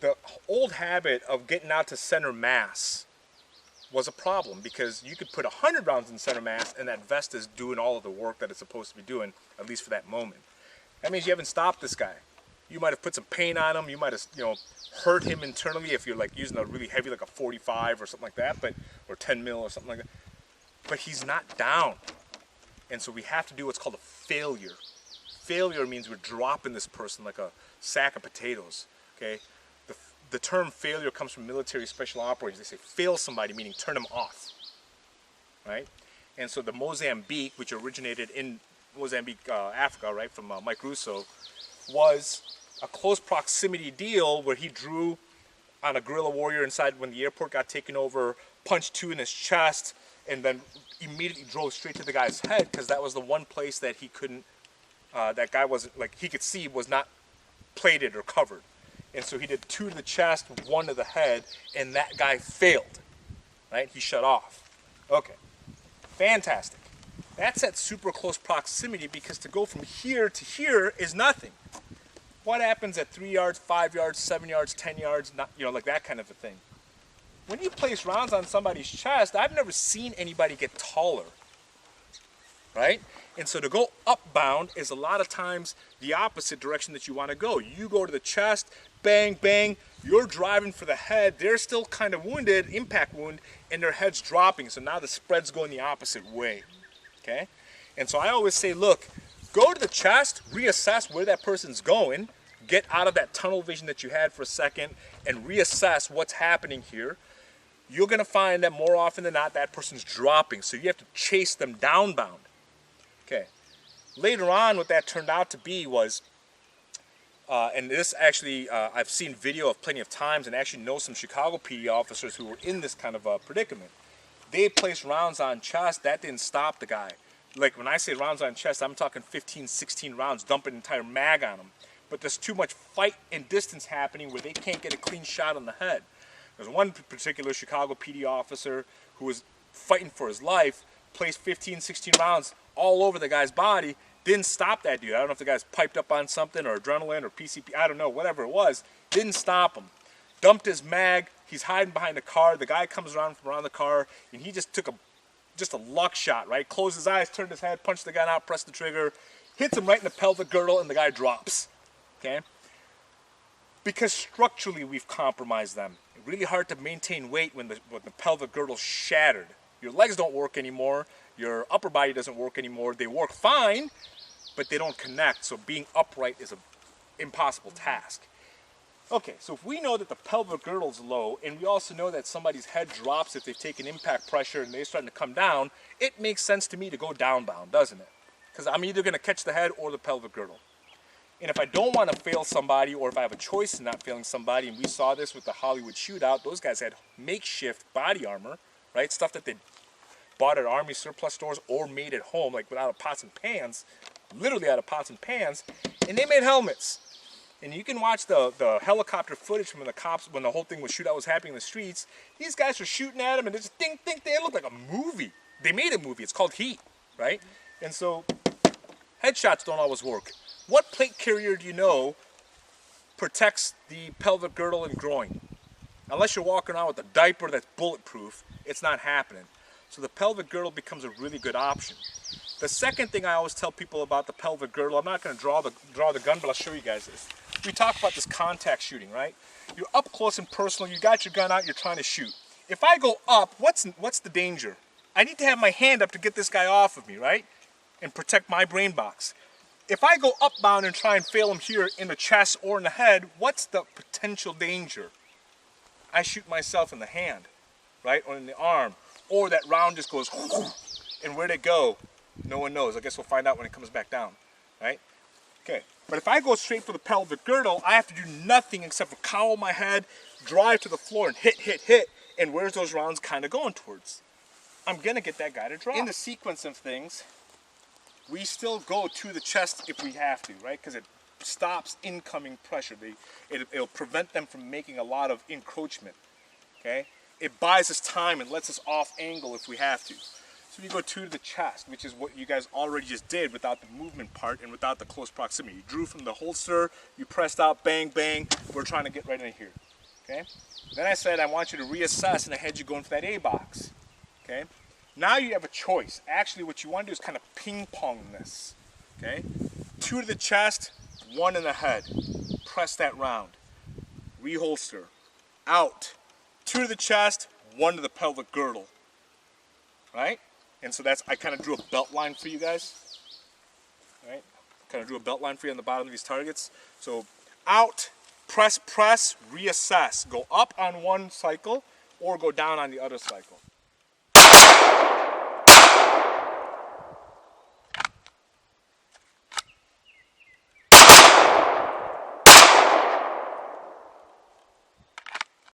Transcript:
the old habit of getting out to center mass was a problem, because you could put 100 rounds in center mass and that vest is doing all of the work that it's supposed to be doing, at least for that moment. That means you haven't stopped this guy. You might have put some pain on him, you might have, hurt him internally if you're like using a really heavy, like a 45 or something like that, or 10 mil or something like that. But he's not down. And so we have to do what's called a failure. Failure means we're dropping this person like a sack of potatoes, okay? The term failure comes from military special operations. They say fail somebody, meaning turn them off, right? And so the Mozambique, which originated in Mozambique, Africa, right, from Mike Russo, was a close proximity deal where he drew on a guerrilla warrior inside when the airport got taken over, punched 2 in his chest, and then immediately drove straight to the guy's head, because that was the one place that he couldn't, that guy wasn't, like, he could see was not plated or covered. And so he did 2 to the chest, 1 to the head, and that guy failed, right? He shut off. Okay, fantastic. That's at super close proximity, because to go from here to here is nothing. What happens at 3 yards, 5 yards, 7 yards, 10 yards, not, like that kind of a thing. When you place rounds on somebody's chest, I've never seen anybody get taller, right? And so to go upbound is a lot of times the opposite direction that you want to go. You go to the chest, bang, bang, you're driving for the head, they're still kind of wounded, impact wound, and their head's dropping. So now the spread's going the opposite way, okay? And so I always say, look, go to the chest, reassess where that person's going, get out of that tunnel vision that you had for a second, and reassess what's happening here. You're going to find that more often than not, that person's dropping. So you have to chase them downbound. Okay. Later on, what that turned out to be was, and this actually, I've seen video of plenty of times, and actually know some Chicago PD officers who were in this kind of a predicament. They placed rounds on chest, that didn't stop the guy. Like when I say rounds on chest, I'm talking 15, 16 rounds, dump an entire mag on them. But there's too much fight and distance happening where they can't get a clean shot on the head. There's one particular Chicago PD officer who was fighting for his life, placed 15, 16 rounds all over the guy's body, didn't stop that dude. I don't know if the guy's piped up on something or adrenaline or PCP, I don't know, whatever it was, didn't stop him. Dumped his mag, he's hiding behind the car, the guy comes around from around the car, and he just took a luck shot, right? Closed his eyes, turned his head, punched the guy out, pressed the trigger, hits him right in the pelvic girdle, and the guy drops, okay? Because structurally we've compromised them. It's really hard to maintain weight when the pelvic girdle's shattered. Your legs don't work anymore, your upper body doesn't work anymore. They work fine, but they don't connect, so being upright is an impossible task. Okay, so if we know that the pelvic girdle's low, and we also know that somebody's head drops if they've taken impact pressure and they're starting to come down, it makes sense to me to go downbound, doesn't it? Because I'm either going to catch the head or the pelvic girdle. And if I don't want to fail somebody, or if I have a choice in not failing somebody, and we saw this with the Hollywood shootout, those guys had makeshift body armor, right? Stuff that they bought at Army surplus stores or made at home, like out of pots and pans, literally out of pots and pans, and they made helmets. And you can watch the helicopter footage from the cops when the whole thing was shootout was happening in the streets. These guys were shooting at them, and they just ding, they look like a movie. They made a movie. It's called Heat, right? And so headshots don't always work. What plate carrier do you know protects the pelvic girdle and groin? Unless you're walking around with a diaper that's bulletproof, it's not happening. So the pelvic girdle becomes a really good option. The second thing I always tell people about the pelvic girdle, I'm not going to draw the gun, but I'll show you guys this. We talk about this contact shooting, right? You're up close and personal, you got your gun out, you're trying to shoot. If I go up, what's the danger? I need to have my hand up to get this guy off of me, right? And protect my brain box. If I go upbound and try and fail him here in the chest or in the head, what's the potential danger? I shoot myself in the hand, right? Or in the arm. Or that round just goes, and where'd it go? No one knows. I guess we'll find out when it comes back down, right? Okay, but if I go straight for the pelvic girdle, I have to do nothing except for cowl my head, drive to the floor, and hit, and where's those rounds kind of going towards? I'm going to get that guy to drop. In the sequence of things, we still go to the chest if we have to, right? Because it stops incoming pressure. It'll prevent them from making a lot of encroachment, okay? It buys us time and lets us off angle if we have to. So we go to the chest, which is what you guys already just did without the movement part and without the close proximity. You drew from the holster, you pressed out, bang, bang. We're trying to get right in here. Okay. Then I said I want you to reassess, and I had you going for that A box. Okay. Now you have a choice. Actually, what you want to do is kind of ping pong this. Okay. 2 to the chest, 1 in the head. Press that round. Reholster. Out. 2 to the chest, 1 to the pelvic girdle. Right? And so that's, I kind of drew a belt line for you guys. Right? Kind of drew a belt line for you on the bottom of these targets. So out, press, press, reassess. Go up on one cycle or go down on the other cycle.